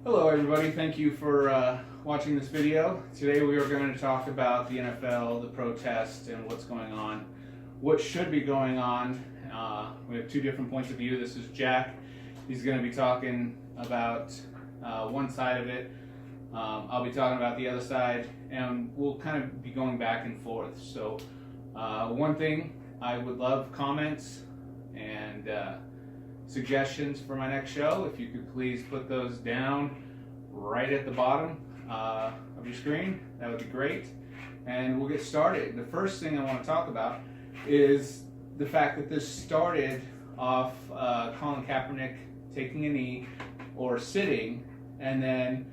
Hello everybody, thank you for watching this video. Today we are going to talk about the NFL, the protests, and what's going on, what should be going on. We have two different points of view. This is Jack. He's going to be talking about one side of it. I'll be talking about the other side, and we'll kind of be going back and forth. So one thing, I would love comments and suggestions for my next show. If you could please put those down right at the bottom of your screen, that would be great. And we'll get started. The first thing I want to talk about is the fact that this started off Colin Kaepernick taking a knee or sitting, and then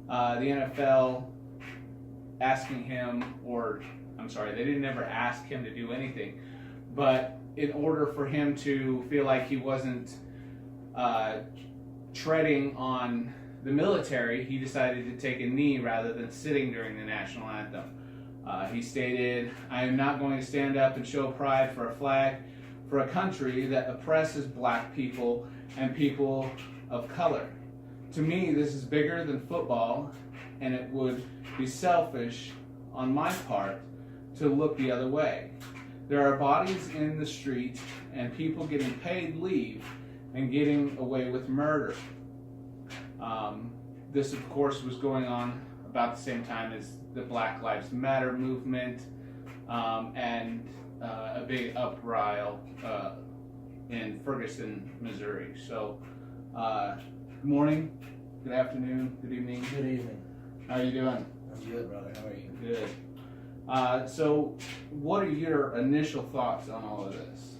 the NFL asking him, or I'm sorry, they didn't ever ask him to do anything, but in order for him to feel like he wasn't treading on the military, he decided to take a knee rather than sitting during the national anthem. He stated, "I am not going to stand up and show pride for a flag for a country that oppresses black people and people of color. To me, this is bigger than football, and it would be selfish on my part to look the other way. There are bodies in the street and people getting paid leave and getting away with murder." This, of course, was going on about the same time as the Black Lives Matter movement and a big uprising in Ferguson, Missouri. So, good morning, good afternoon, good evening. Good evening. How are you doing? I'm good, brother. How are you? Good. So, what are your initial thoughts on all of this?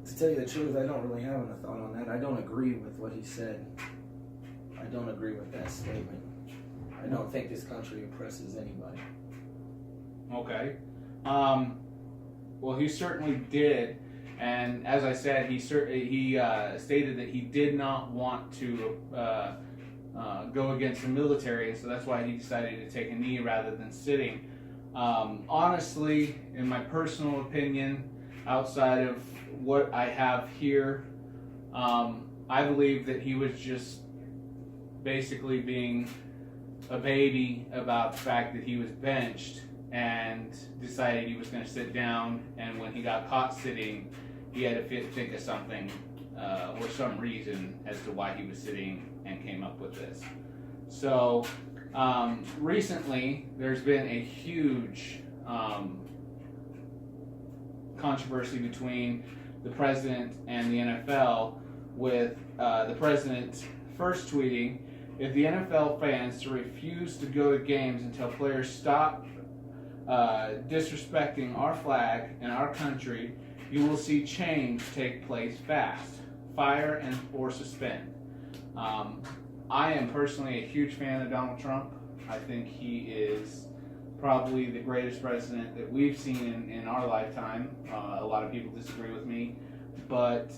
To tell you the truth, I don't really have a thought on that. I don't agree with what he said. I don't agree with that statement. I don't think this country oppresses anybody. Okay. Well, he certainly did, and as I said, he stated that he did not want to go against the military, so that's why he decided to take a knee rather than sitting. Honestly, in my personal opinion, outside of what I have here, I believe that he was just basically being a baby about the fact that he was benched and decided he was going to sit down, and when he got caught sitting, he had to think of something or some reason as to why he was sitting and came up with this. So recently there's been a huge controversy between the president and the NFL, with the president first tweeting, "If the NFL fans to refuse to go to games until players stop disrespecting our flag and our country, you will see change take place fast. Fire and or suspend." I am personally a huge fan of Donald Trump. I think he is probably the greatest president that we've seen in our lifetime. A lot of people disagree with me, but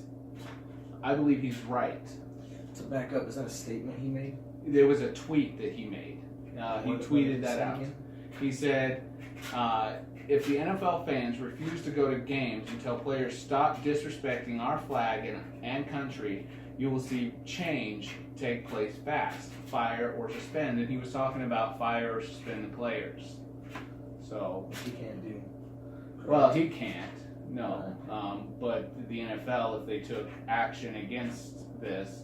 I believe he's right. To back up, is that a statement he made? There was a tweet that he made. He tweeted that out. He said, "If the NFL fans refuse to go to games until players stop disrespecting our flag and country, you will see change take place fast. Fire or suspend." And he was talking about fire or suspend the players. So, Which he can't do. well, he can't, no. But the NFL, if they took action against this,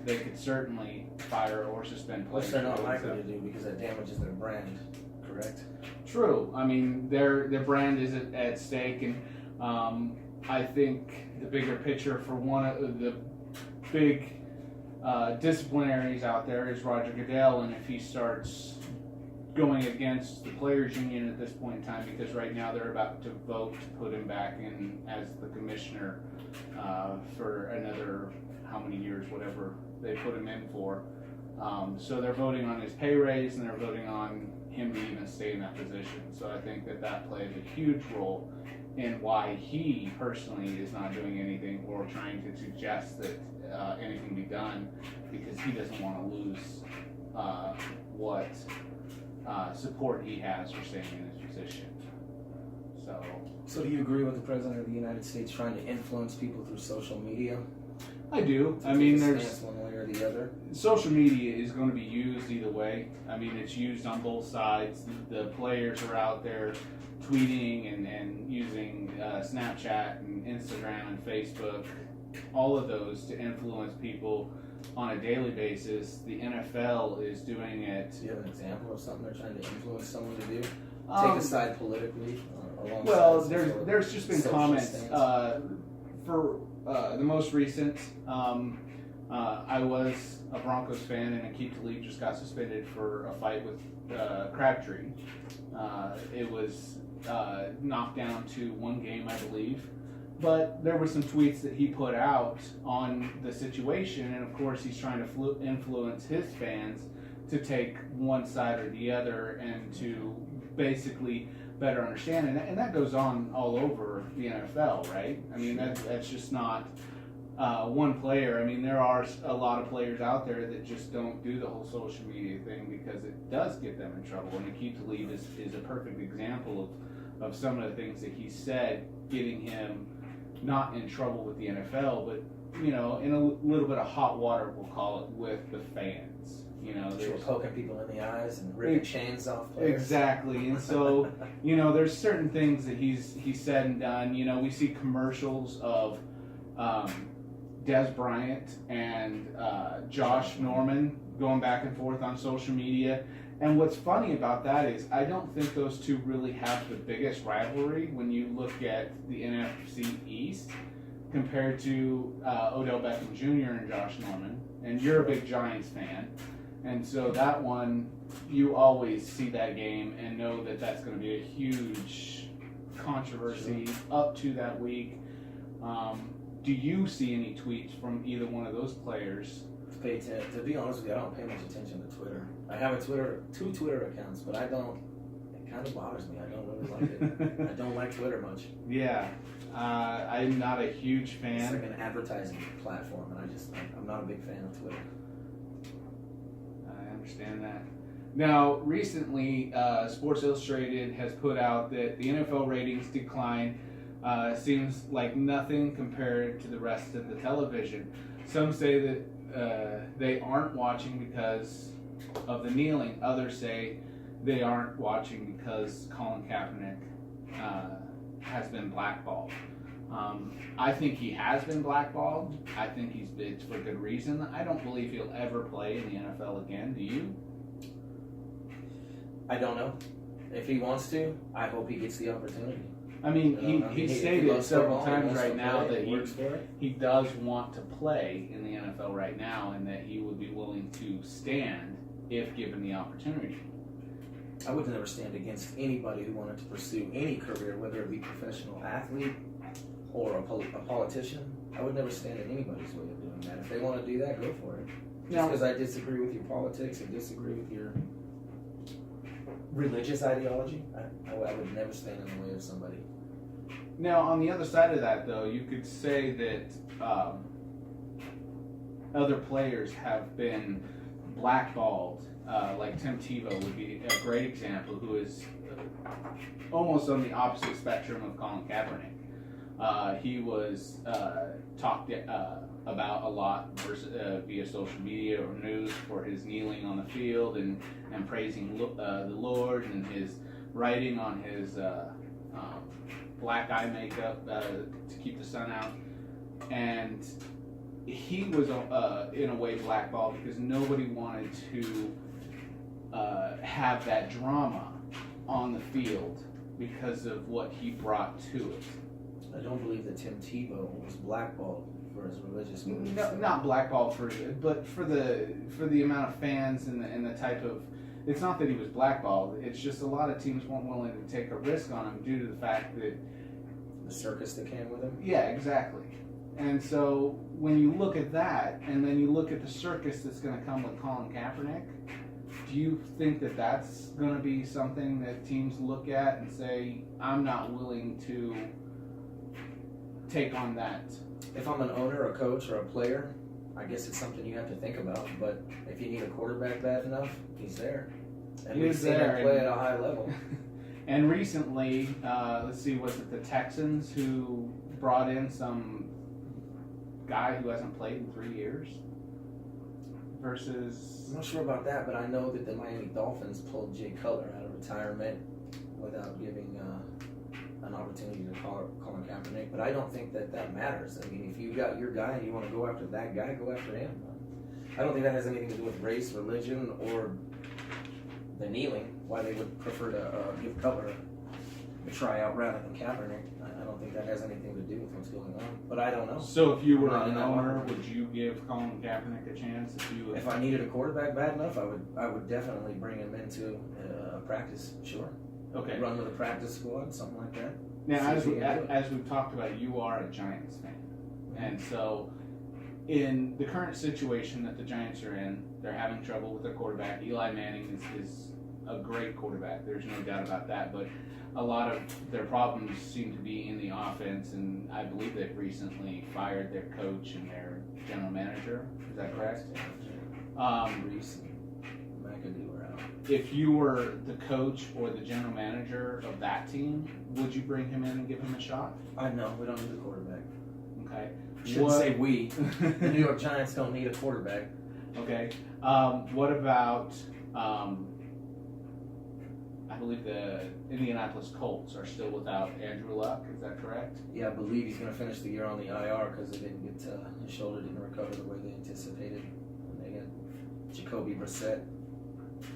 they could certainly fire or suspend players. Which they're not likely to do because that damages their brand, correct? True. I mean, their brand is at stake, and I think the bigger picture for one of the big disciplinaries out there is Roger Goodell, and if he starts going against the players union at this point in time, because right now they're about to vote to put him back in as the commissioner for another how many years, whatever they put him in for. So they're voting on his pay raise, and they're voting on him to even stay in that position. So I think that plays a huge role in why he personally is not doing anything or trying to suggest that anything be done, because he doesn't want to lose what support he has for staying in his position. So do you agree with the President of the United States trying to influence people through social media? I do. to I mean, take a there's stance one way or the other. social media is going to be used either way. I mean, it's used on both sides. The players are out there tweeting and using Snapchat and Instagram and Facebook, all of those to influence people on a daily basis. The NFL is doing it. Do you have an example of something they're trying to influence someone to do? Take a side politically? Well, alongside some sort of there's just been social comments stance? for the most recent. I was a Broncos fan, and Aqib Talib just got suspended for a fight with Crabtree. It was knocked down to 1 game, I believe. But there were some tweets that he put out on the situation, and of course he's trying to influence his fans to take one side or the other and to basically better understand. And that goes on all over the NFL, right? I mean, that's just not one player. I mean, there are a lot of players out there that just don't do the whole social media thing because it does get them in trouble. And Aqib Talib is a perfect example of some of the things that he said getting him not in trouble with the NFL, but in a little bit of hot water, we'll call it, with the fans. They're poking people in the eyes and ripping chains off players. Exactly, and so there's certain things that he's said and done. We see commercials of Des Bryant and Josh Norman going back and forth on social media. And what's funny about that is I don't think those two really have the biggest rivalry when you look at the NFC East compared to Odell Beckham Jr. and Josh Norman. And you're a big Giants fan. And so that one, you always see that game and know that that's going to be a huge controversy up to that week. Do you see any tweets from either one of those players? To be honest with you, I don't pay much attention to Twitter. I have two Twitter accounts, but it kind of bothers me. I don't really like it. I don't like Twitter much. Yeah, I'm not a huge fan. It's like an advertising platform, and I'm not a big fan of Twitter. I understand that. Now, recently, Sports Illustrated has put out that the NFL ratings decline seems like nothing compared to the rest of the television. Some say that they aren't watching because of the kneeling. Others say they aren't watching because Colin Kaepernick has been blackballed. I think he has been blackballed. I think it's for good reason. I don't believe he'll ever play in the NFL again. Do you? I don't know. If he wants to, I hope he gets the opportunity. I mean, he stated several times right now that he he does want to play in the NFL right now, and that he would be willing to stand if given the opportunity. I would never stand against anybody who wanted to pursue any career, whether it be professional athlete or a politician. I would never stand in anybody's way of doing that. If they want to do that, go for it. Just because I disagree with your politics and disagree with your religious ideology, I would never stand in the way of somebody. Now, on the other side of that, though, you could say that other players have been blackballed. Like Tim Tebow would be a great example, who is almost on the opposite spectrum of Colin Kaepernick. He was talked about a lot via social media or news for his kneeling on the field and praising the Lord, and his writing on his black eye makeup to keep the sun out. And he was in a way blackballed because nobody wanted to have that drama on the field because of what he brought to it. I don't believe that Tim Tebow was blackballed for his religious beliefs. No, not blackballed for it, but for the amount of fans and the type of. It's not that he was blackballed. It's just a lot of teams weren't willing to take a risk on him due to the fact that the circus that came with him. Yeah, exactly. And so when you look at that, and then you look at the circus that's going to come with Colin Kaepernick, do you think that that's going to be something that teams look at and say, I'm not willing to take on that? If I'm an owner, a coach, or a player, I guess it's something you have to think about. But if you need a quarterback bad enough, he's there. And we've seen him play at a high level. And recently, let's see, was it the Texans who brought in some guy who hasn't played in 3 years versus. I'm not sure about that, but I know that the Miami Dolphins pulled Jay Cutler out of retirement without giving an opportunity to call Colin Kaepernick. But I don't think that matters. I mean, if you got your guy and you want to go after that guy, go after him. I don't think that has anything to do with race, religion, or the kneeling. Why they would prefer to give Cutler a tryout rather than Kaepernick. I don't think that has anything to do with what's going on. But I don't know. So if you were Not an in that owner, market. would you give Colin Kaepernick a chance If I needed a quarterback bad enough, I would definitely bring him into practice. Sure. Okay. Run with a practice squad, something like that. Now, See as, if he can do it. as we've talked about, you are a Giants fan. And so, in the current situation that the Giants are in, they're having trouble with their quarterback. Eli Manning is a great quarterback. There's no doubt about that. But a lot of their problems seem to be in the offense, and I believe they've recently fired their coach and their general manager. Is that correct? Reese and McAdoo are out. If you were the coach or the general manager of that team, would you bring him in and give him a shot? I know we don't need a quarterback. Okay. Shouldn't say we. The New York Giants don't need a quarterback. Okay. What about? I believe the Indianapolis Colts are still without Andrew Luck. Is that correct? Yeah, I believe he's going to finish the year on the IR because they didn't get his shoulder didn't recover the way they anticipated. And they got Jacoby Brissett.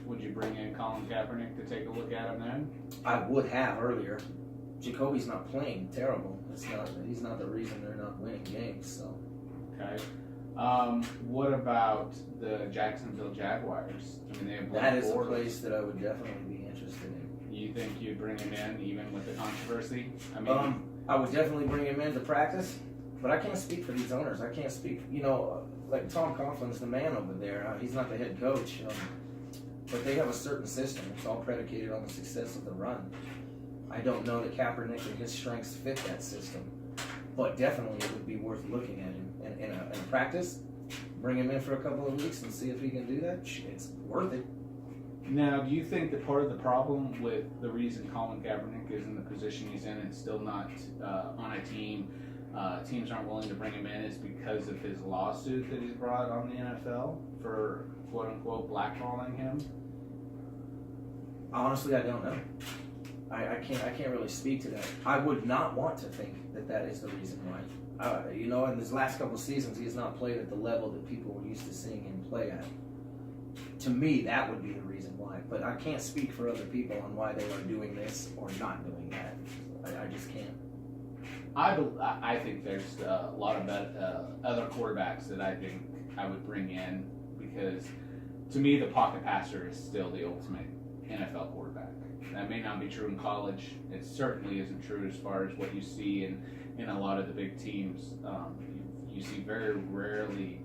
Would you bring in Colin Kaepernick to take a look at him then? I would have earlier. Jacoby's not playing terrible. He's not the reason they're not winning games. So. Okay. What about the Jacksonville Jaguars? I mean, they have That is a Bortles. place that I would definitely be interested in. You think you'd bring him in even with the controversy? I mean, I would definitely bring him in to practice, but I can't speak for these owners. I can't speak, like Tom Coughlin's the man over there. He's not the head coach, but they have a certain system. It's all predicated on the success of the run. I don't know that Kaepernick and his strengths fit that system, but definitely it would be worth looking at him in a practice. Bring him in for a couple of weeks and see if he can do that. It's worth it. now, do you think that part of the problem with the reason Colin Kaepernick is in the position he's in and still not on a team, teams aren't willing to bring him in, is because of his lawsuit that he's brought on the NFL for quote unquote blackballing him? Honestly, I don't know. I can't really speak to that. I would not want to think that is the reason why. In his last couple of seasons, he has not played at the level that people were used to seeing him play at. To me, that would be the reason why. But I can't speak for other people on why they are doing this or not doing that. I just can't. I think there's a lot of other quarterbacks that I think I would bring in because, to me, the pocket passer is still the ultimate NFL quarterback. That may not be true in college. It certainly isn't true as far as what you see in a lot of the big teams. You see very rarely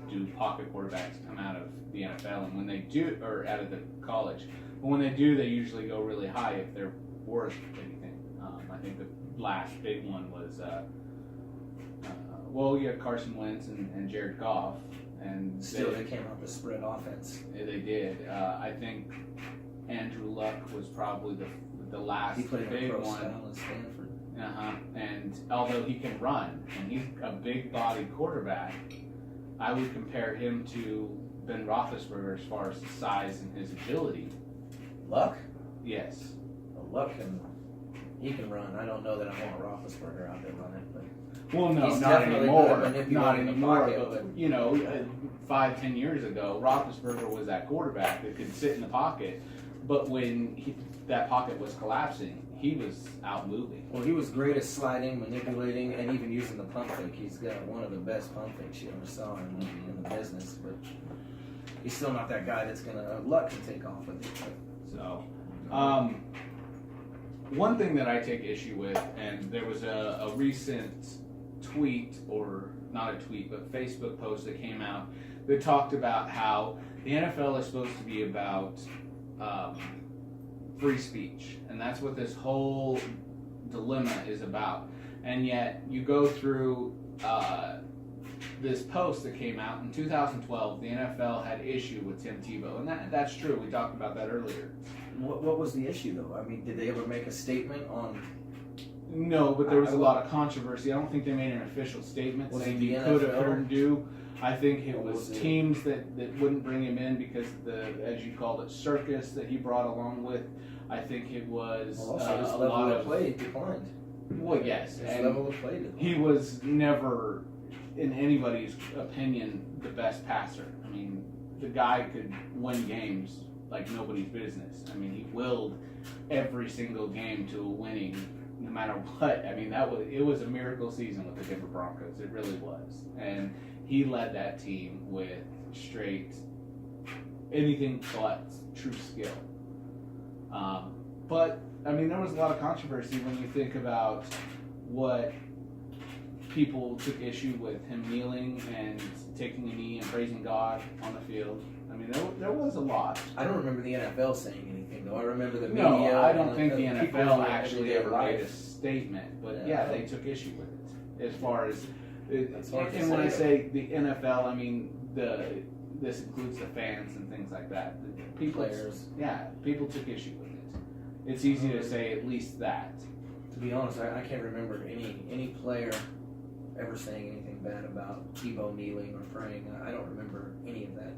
do pocket quarterbacks come out of the NFL, and when they do, or out of the college, but when they do, they usually go really high if they're worth anything. I think the last big one was, you had Carson Wentz and Jared Goff, and Still, they came out with spread offense. they did. I think Andrew Luck was probably the last He played in big a pro one. style in Stanford. And although he can run and he's a big-bodied quarterback, I would compare him to Ben Roethlisberger as far as his size and his agility. Luck? Yes. Well, Luck he can run. I don't know that I want Roethlisberger out there running, but Well, no, He's not definitely anymore. good at manipulating Not the anymore. pocket, But 5-10 years ago, Roethlisberger was that quarterback that could sit in the pocket. But when that pocket was collapsing, he was out moving. Well, he was great at sliding, manipulating, and even using the pump fake. He's got one of the best pump fakes you ever saw in the business, but he's still not that guy that's gonna Luck can take off with it. So, one thing that I take issue with, and there was a recent tweet, or not a tweet, but Facebook post that came out that talked about how the NFL is supposed to be about free speech, and that's what this whole dilemma is about. And yet, you go through this post that came out in 2012. The NFL had issue with Tim Tebow, and that's true. We talked about that earlier. What was the issue though? I mean, did they ever make a statement on No, but there was a lot of controversy. I don't think they made an official statement Was saying it the he could have, NFL? couldn't do. I think it Or was was it- teams that wouldn't bring him in because as you called it, circus that he brought along with. I think it was Well, also his a level lot of play declined. Well, yes, His and level of play declined. he was never, in anybody's opinion, the best passer. I mean, the guy could win games like nobody's business. I mean, he willed every single game to a winning, no matter what. I mean, it was a miracle season with the Denver Broncos. It really was, and he led that team with straight anything but true skill. But I mean, there was a lot of controversy when you think about what people took issue with him kneeling and taking a knee and praising God on the field. I mean, there was a lot. I don't remember the NFL saying anything though. I remember the media. No, I don't and think the people NFL in actually everyday ever made a life. statement, but Yeah. yeah, they took issue with it. As far as, That's hard to and when I say. say the NFL, I mean this includes the fans and things like that. The people, Players. yeah, people took issue with it. It's easy to say at least that. To be honest, I can't remember any player ever saying anything bad about Tebow kneeling or praying. I don't remember any of that.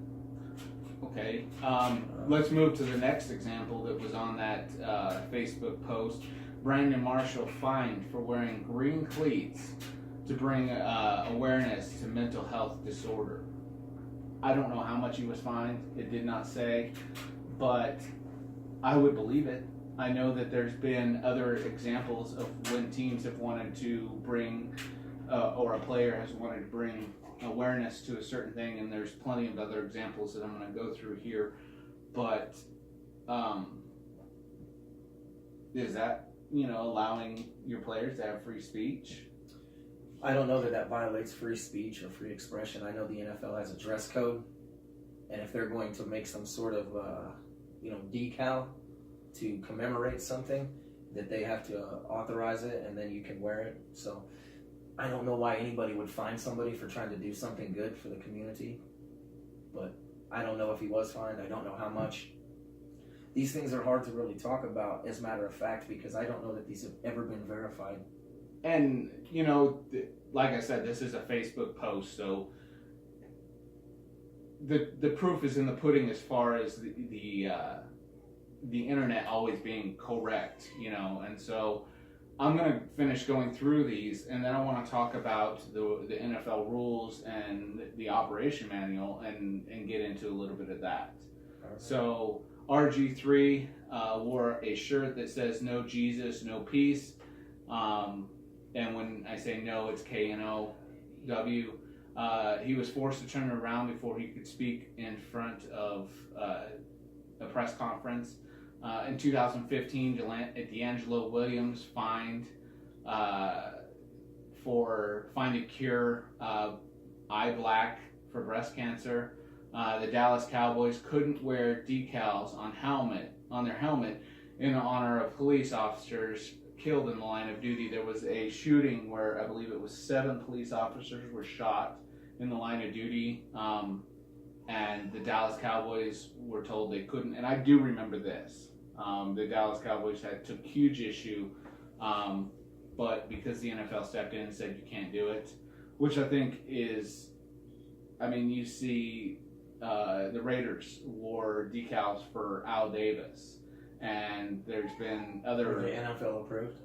Okay, let's move to the next example that was on that Facebook post. Brandon Marshall fined for wearing green cleats to bring awareness to mental health disorder. I don't know how much he was fined. It did not say, but I would believe it. I know that there's been other examples of when teams have wanted to bring, or a player has wanted to bring awareness to a certain thing, and there's plenty of other examples that I'm going to go through here. But is that, allowing your players to have free speech? I don't know that violates free speech or free expression. I know the NFL has a dress code, and if they're going to make some sort of decal to commemorate something, that they have to authorize it, and then you can wear it. So I don't know why anybody would fine somebody for trying to do something good for the community, but I don't know if he was fined. I don't know how much. These things are hard to really talk about, as a matter of fact, because I don't know that these have ever been verified. And, like I said, this is a Facebook post, so the proof is in the pudding as far as the internet always being correct, and so I'm going to finish going through these, and then I want to talk about the NFL rules and the operation manual and get into a little bit of that. Right. So RG3 wore a shirt that says "No Jesus, no peace," and when I say no, it's KNOW. He was forced to turn around before he could speak in front of a press conference. In 2015, D'Angelo Williams fined for finding cure eye black for breast cancer. The Dallas Cowboys couldn't wear decals on their helmet in honor of police officers killed in the line of duty. There was a shooting where I believe it was 7 police officers were shot in the line of duty. And the Dallas Cowboys were told they couldn't, and I do remember this. The Dallas Cowboys took huge issue, but because the NFL stepped in and said you can't do it, which I think is, you see the Raiders wore decals for Al Davis, and there's been other. Were the NFL approved?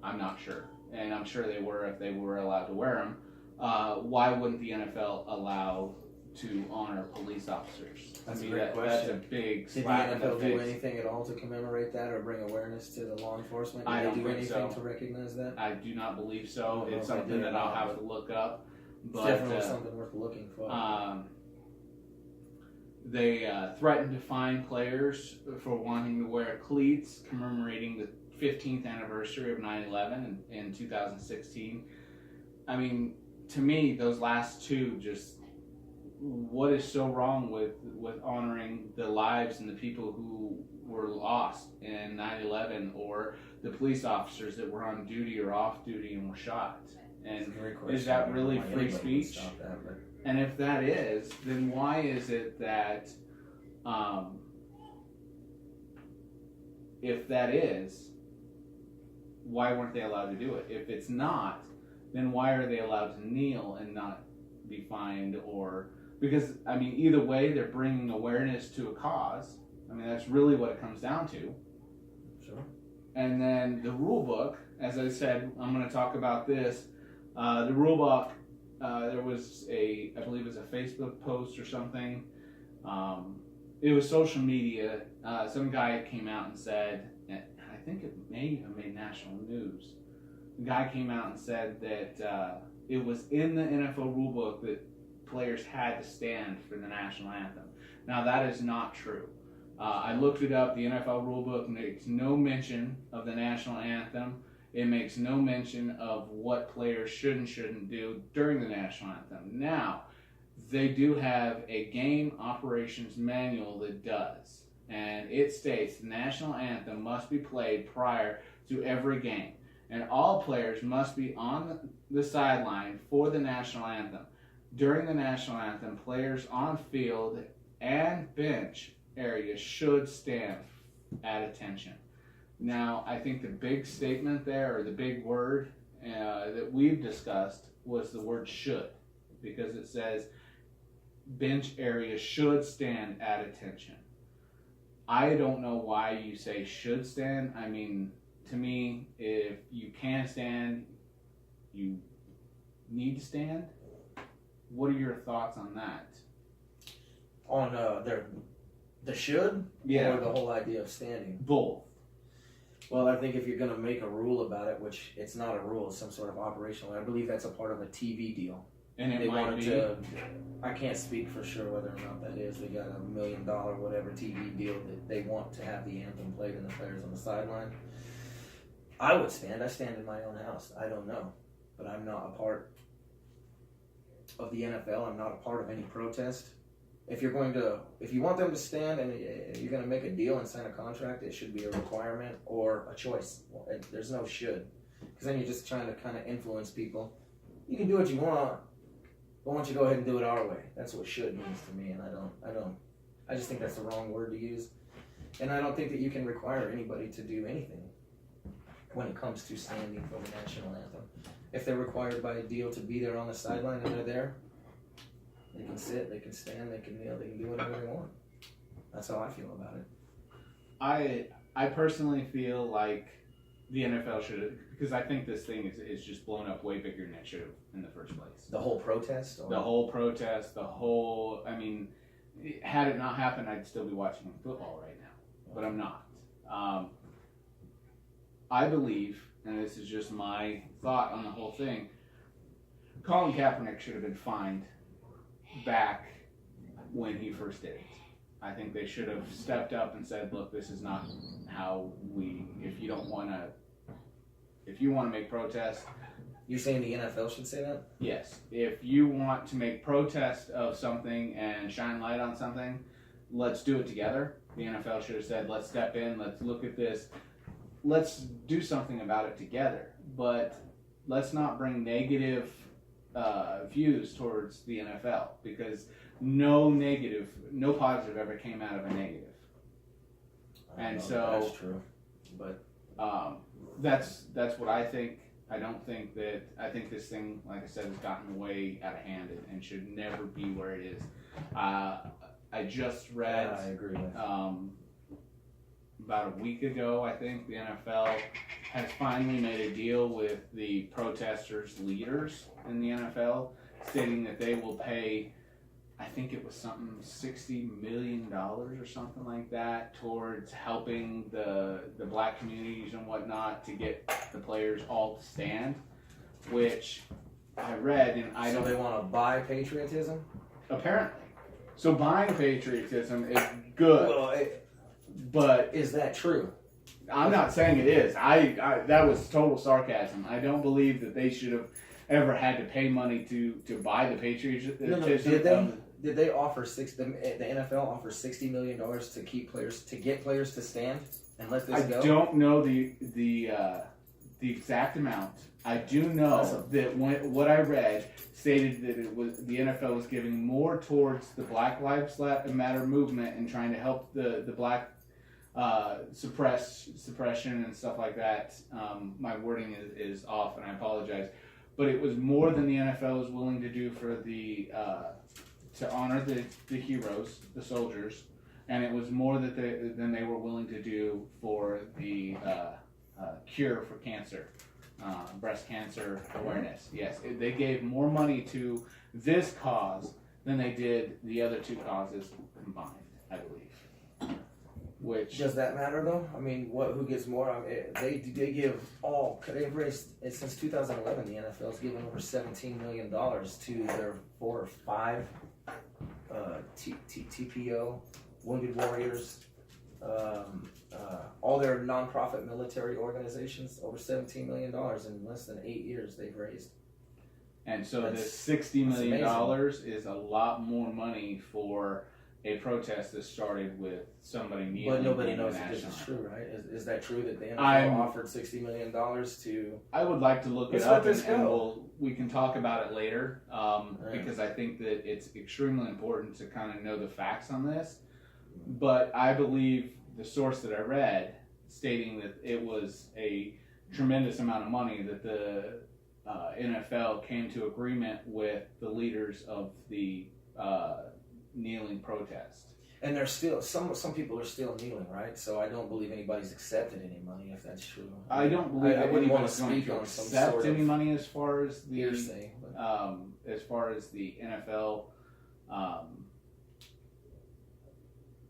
I'm not sure, and I'm sure they were if they were allowed to wear them. Why wouldn't the NFL allow to honor police officers? That's a great question. That's a big Did the slap in the NFL do face. anything at all to commemorate that or bring awareness to the law enforcement? Did I don't they do think anything so. to recognize that? I do not believe so. I don't It's know if I something did or that I'll not, have but to look up. It's But definitely something worth looking for. they threatened to fine players for wanting to wear cleats commemorating the 15th anniversary of 9/11 in 2016. To me, those last two just, what is so wrong with honoring the lives and the people who were lost in 9/11, or the police officers that were on duty or off duty and were shot? It's a And great question. is that I don't know really why free anybody would speech? stop that, but And if that is, then why is it that, if that is, why weren't they allowed to do it? If it's not, then why are they allowed to kneel and not be fined? Or because I mean, either way, they're bringing awareness to a cause. I mean, that's really what it comes down to. Sure. And then the rule book, as I said, I'm going to talk about this. The rule book, there was I believe it was a Facebook post or something. It was social media. Some guy came out and said, I think it may have made national news. The guy came out and said that it was in the NFL rule book that players had to stand for the national anthem. Now, that is not true. I looked it up. The NFL rulebook makes no mention of the national anthem. It makes no mention of what players should and shouldn't do during the national anthem. Now, they do have a game operations manual that does. And it states the national anthem must be played prior to every game. And all players must be on the sideline for the national anthem. During the national anthem, players on field and bench area should stand at attention. Now, I think the big statement there, or the big word that we've discussed, was the word should, because it says bench area should stand at attention. I don't know why you say should stand. I mean, to me, if you can stand, you need to stand. What are your thoughts on that? On the should? Yeah. Or the whole idea of standing? Both. Well, I think if you're going to make a rule about it, which it's not a rule, it's some sort of operational, I believe that's a part of a TV deal. And it They might wanted be. to, I can't speak for sure whether or not that is. They got $1 million whatever TV deal that they want to have the anthem played and the players on the sideline. I would stand. I stand in my own house. I don't know. But I'm not a part of the NFL. I'm not a part of any protest. If you want them to stand and you're going to make a deal and sign a contract, it should be a requirement or a choice. There's no should. Because then you're just trying to kind of influence people. You can do what you want, but why don't you go ahead and do it our way? That's what should means to me, and I just think that's the wrong word to use. And I don't think that you can require anybody to do anything when it comes to standing for the national anthem. If they're required by a deal to be there on the sideline and they're there, they can sit, they can stand, they can kneel, they can do whatever they want. That's how I feel about it. I personally feel like the NFL should have, because I think this thing is just blown up way bigger than it should have in the first place. The whole protest? Or? The whole protest, I mean, had it not happened, I'd still be watching football right now, but I'm not. I believe, and this is just my thought on the whole thing, Colin Kaepernick should have been fined back when he first did it. I think they should have stepped up and said, look, this is not how if you want to make protests. You're saying the NFL should say that? Yes. If you want to make protest of something and shine light on something, let's do it together. The NFL should have said, let's step in, let's look at this, let's do something about it together. But let's not bring negative views towards the NFL, because no positive ever came out of a negative. And so that's true. But that's what I think. I think this thing, like I said, has gotten way out of hand and should never be where it is. I just read I agree with about a week ago, I think the NFL has finally made a deal with the protesters' leaders in the NFL, stating that they will pay, I think it was something $60 million or something like that, towards helping the black communities and whatnot to get the players all to stand, which I read and I don't... So they want to buy patriotism? Apparently. So buying patriotism is good, Well, but... is that true? I'm not saying it is. I that was total sarcasm. I don't believe that they should have ever had to pay money to buy the patriotism. No, did they offer the NFL offers $60 million to get players to stand and let this go? I don't know the exact amount. I do know that what I read stated that it was the NFL was giving more towards the Black Lives Matter movement and trying to help the black suppression and stuff like that. My wording is off, and I apologize. But it was more than the NFL was willing to do for the to honor the heroes, the soldiers, and it was more than they were willing to do for the cure for cancer, breast cancer awareness. Yes, they gave more money to this cause than they did the other two causes combined, I believe. Which Does that matter though? I mean, who gets more? I mean, they give all. They've raised since 2011. The NFL's given over $17 million to their 4 or 5 TPO, Wounded Warriors, all their nonprofit military organizations. Over $17 million in less than 8 years they've raised. And so the $60 million is a lot more money for a protest that started with somebody kneeling. But nobody knows if this is true, right? Is that true that the NFL offered $60 million to? I would like to look it up, and we can talk about it later, because I think that it's extremely important to kind of know the facts on this. But I believe the source that I read stating that it was a tremendous amount of money that the NFL came to agreement with the leaders of the kneeling protest. And there's still some people are still kneeling, right? So I don't believe anybody's accepted any money if that's true. I don't believe anybody's going to accept any money as far as the hearsay, as far as the NFL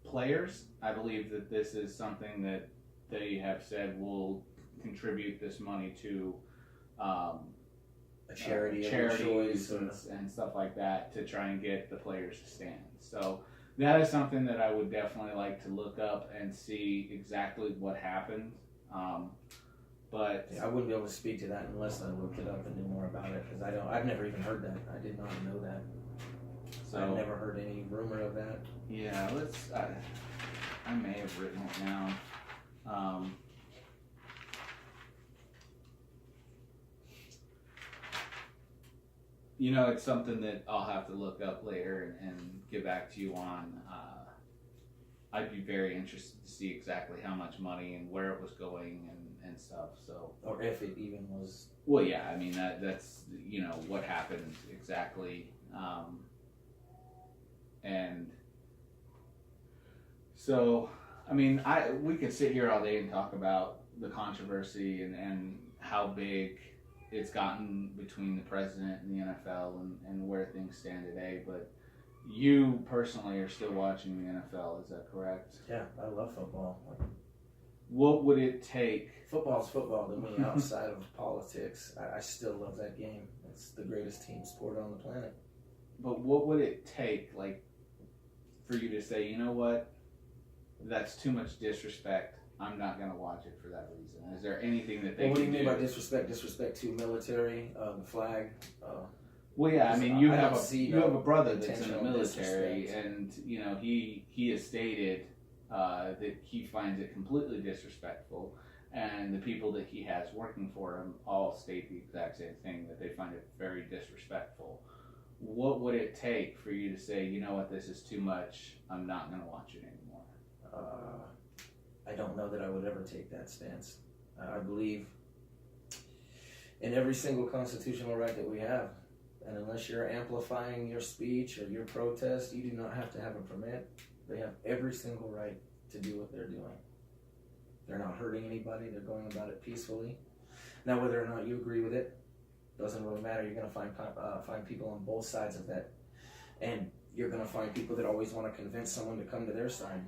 players. I believe that this is something that they have said will contribute this money to a charity charities and stuff like that to try and get the players to stand. So that is something that I would definitely like to look up and see exactly what happened. But I wouldn't be able to speak to that unless I looked it up and knew more about it, because I've never even heard that. I did not know that. So I've never heard any rumor of that. Yeah, I may have written it down. You know, it's something that I'll have to look up later and get back to you on. I'd be very interested to see exactly how much money and where it was going and stuff. So, or if it even was. Well, yeah, I mean that's what happened exactly, and so I mean we could sit here all day and talk about the controversy and how big it's gotten between the president and the NFL and where things stand today, but you personally are still watching the NFL, is that correct? Yeah, I love football. What would it take? Football's football to me outside of politics. I still love that game. It's the greatest team sport on the planet. But what would it take, like, for you to say, you know what, that's too much disrespect, I'm not going to watch it for that reason? Is there anything that they can do? What do you mean by disrespect? Disrespect to military, the flag? Well, yeah, I mean, you have a brother that's in the military, and he has stated that he finds it completely disrespectful, and the people that he has working for him all state the exact same thing, that they find it very disrespectful. What would it take for you to say, you know what, this is too much, I'm not going to watch it anymore? I don't know that I would ever take that stance. I believe in every single constitutional right that we have. And unless you're amplifying your speech or your protest, you do not have to have a permit. They have every single right to do what they're doing. They're not hurting anybody. They're going about it peacefully. Now, whether or not you agree with it, doesn't really matter. You're going to find people on both sides of that. And you're going to find people that always want to convince someone to come to their side.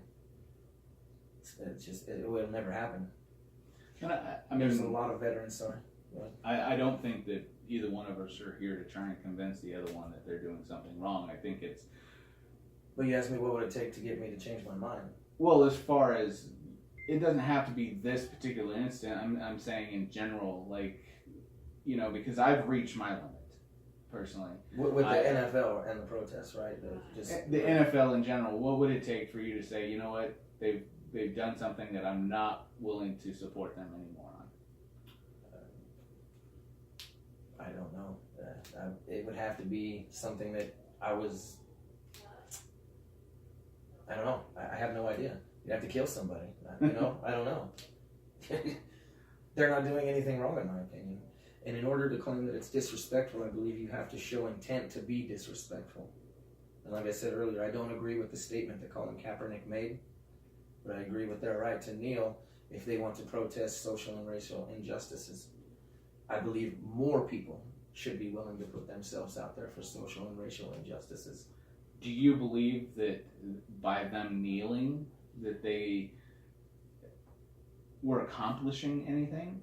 It will never happen. And I mean, there's a lot of veterans, sorry. I don't think that either one of us are here to try and convince the other one that they're doing something wrong. I think it's... But you asked me what would it take to get me to change my mind. Well, as far as... It doesn't have to be this particular instant. I'm saying in general, like, because I've reached my limit, personally. With the NFL and the protests, right? The NFL in general, what would it take for you to say, you know what, they've done something that I'm not willing to support them anymore on? I don't know. It would have to be something that I don't know. I have no idea. You have to kill somebody. I don't know. They're not doing anything wrong, in my opinion. And in order to claim that it's disrespectful, I believe you have to show intent to be disrespectful. And like I said earlier, I don't agree with the statement that Colin Kaepernick made, but I agree with their right to kneel if they want to protest social and racial injustices. I believe more people should be willing to put themselves out there for social and racial injustices. Do you believe that by them kneeling that they were accomplishing anything?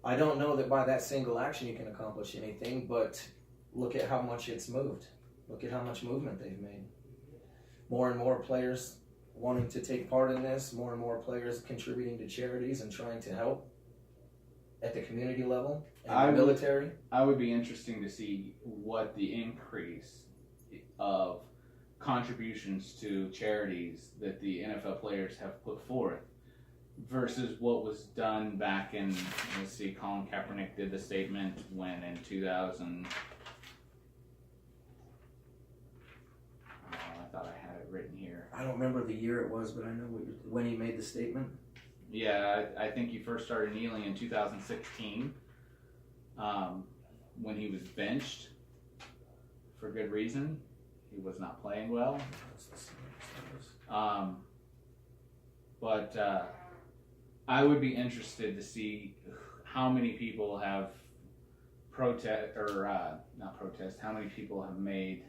I don't know that by that single action you can accomplish anything, but look at how much it's moved. Look at how much movement they've made. More and more players wanting to take part in this, more and more players contributing to charities and trying to help at the community level and the military. I would be interesting to see what the increase of contributions to charities that the NFL players have put forth versus what was done back in, let's see, Colin Kaepernick did the statement when in 2000, I thought I had it written here. I don't remember the year it was, but I know when he made the statement. Yeah, I think he first started kneeling in 2016 when he was benched for good reason. He was not playing well. But I would be interested to see how many people have how many people have made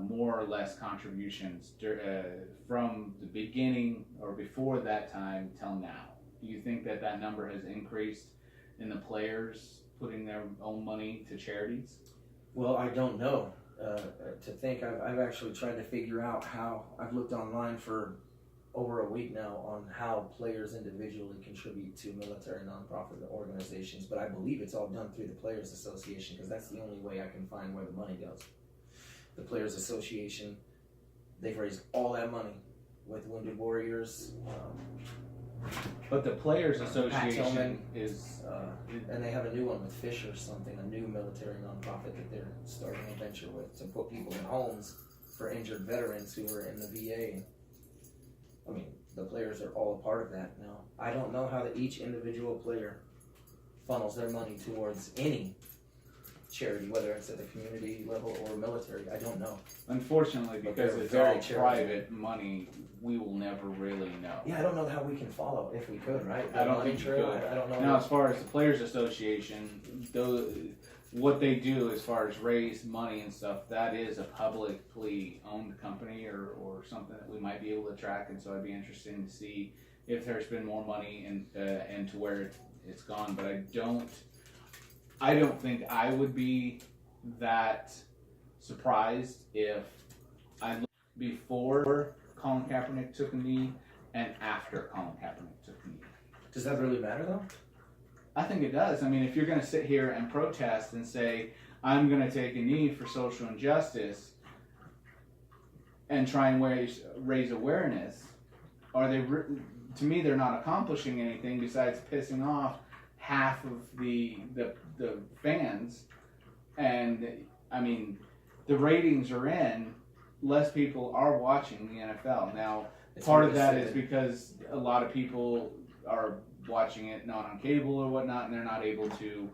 more or less contributions from the beginning or before that time till now. Do you think that that number has increased in the players putting their own money to charities? Well, I don't know. I've actually tried to figure out how. I've looked online for over a week now on how players individually contribute to military nonprofit organizations, but I believe it's all done through the Players Association because that's the only way I can find where the money goes. The Players Association, they've raised all that money with Wounded Warriors. But the Players Pat Association Tillman, is, and they have a new one with Fisher something, a new military nonprofit that they're starting a venture with to put people in homes for injured veterans who are in the VA. I mean, the players are all a part of that now. I don't know how each individual player funnels their money towards any charity, whether it's at the community level or military. I don't know. unfortunately, But because they're it's very all charitable. private money, we will never really know. Yeah, I don't know how we can follow if we could, right? I don't Money think you trail, could. I don't know. Now, as far as the Players Association, what they do as far as raise money and stuff, that is a publicly owned company or something that we might be able to track, and so I'd be interested to see if there's been more money and to where it's gone. But I don't think I would be that surprised if I looked before Colin Kaepernick took a knee and after Colin Kaepernick took a knee. Does that really matter though? I think it does. I mean, if you're going to sit here and protest and say, I'm going to take a knee for social injustice and try and raise awareness, to me, they're not accomplishing anything besides pissing off half of the fans. And, I mean, the ratings are in, less people are watching the NFL. Now, part of that is because a lot of people are watching it not on cable or whatnot, and they're not able to.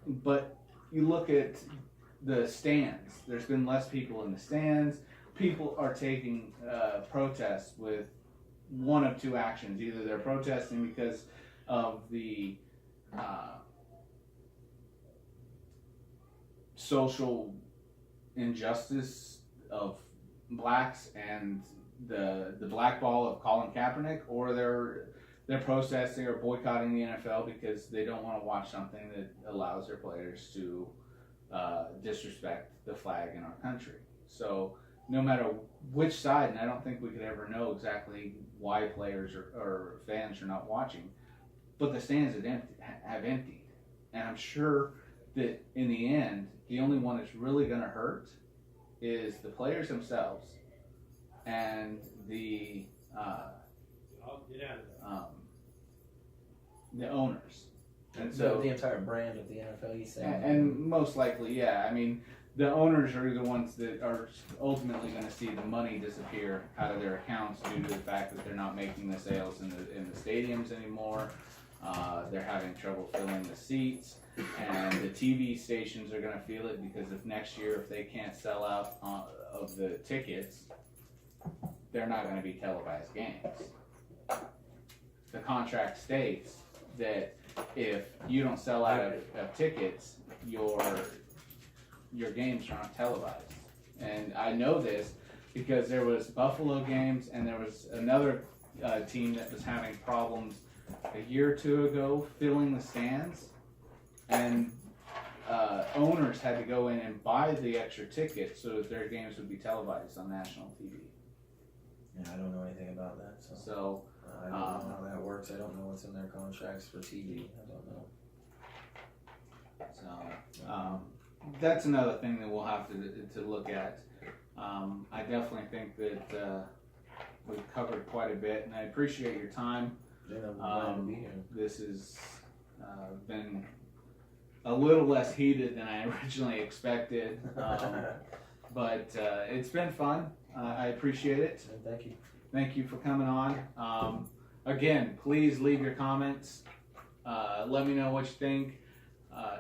But you look at the stands. There's been less people in the stands. People are taking protests with one of two actions. Either they're protesting because of the social injustice of blacks and the blackball of Colin Kaepernick, or they're protesting or boycotting the NFL because they don't want to watch something that allows their players to disrespect the flag in our country. So no matter which side, and I don't think we could ever know exactly why players or fans are not watching, but the stands have emptied. And I'm sure that in the end, the only one that's really going to hurt is the players themselves and the owners. And so the entire brand of the NFL, you say? and most likely, yeah. I mean, the owners are the ones that are ultimately going to see the money disappear out of their accounts due to the fact that they're not making the sales in the stadiums anymore. They're having trouble filling the seats, and the TV stations are going to feel it because if next year if they can't sell out of the tickets, they're not going to be televised games. The contract states that if you don't sell out of tickets, your games are not televised. And I know this because there was Buffalo games and there was another team that was having problems a year or two ago filling the stands, and owners had to go in and buy the extra tickets so that their games would be televised on national TV. Yeah, I don't know anything about that. So I don't know how that works. I don't know what's in their contracts for TV. I don't know. So that's another thing that we'll have to look at. I definitely think that we've covered quite a bit, and I appreciate your time. Yeah, I'm glad to be here. This has been a little less heated than I originally expected, but it's been fun. I appreciate it. Thank you. Thank you for coming on. Again, please leave your comments. Let me know what you think.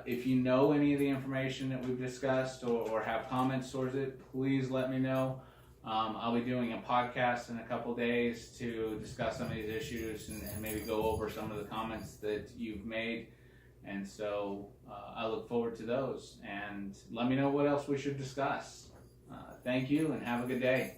If you know any of the information that we've discussed or have comments towards it, please let me know. I'll be doing a podcast in a couple days to discuss some of these issues and maybe go over some of the comments that you've made. And so I look forward to those. And let me know what else we should discuss. Thank you and have a good day.